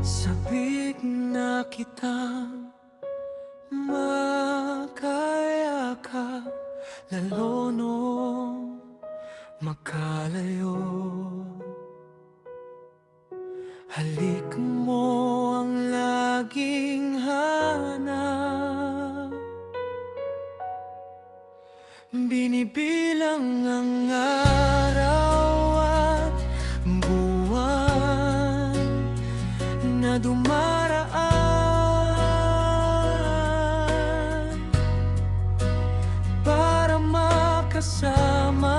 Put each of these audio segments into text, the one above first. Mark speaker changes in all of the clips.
Speaker 1: Sabik na kitang makayakap, lalo nung makalayo. Halik mo ang laging hanap, binibilang ang araw at buwan na dumaraan para makasama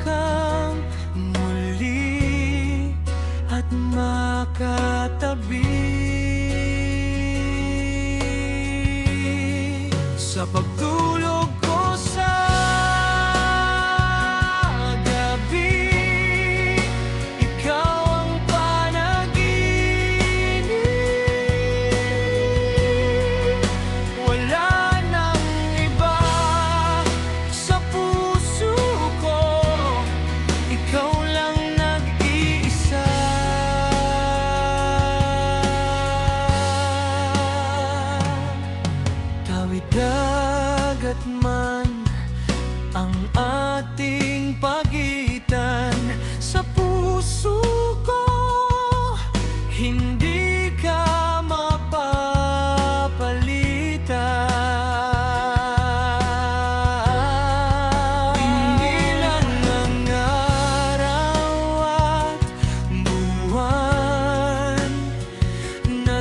Speaker 1: kang muli at makatabi. Sa pagtulog ko sa gabi, ikaw ang panaginip. Wala nang iba sa puso ko, ikaw lang nag-iisa. Tawid dagat man ang ating pagitan, sa puso ko hindi ka mapapalitan. Binilang ang araw at buwan na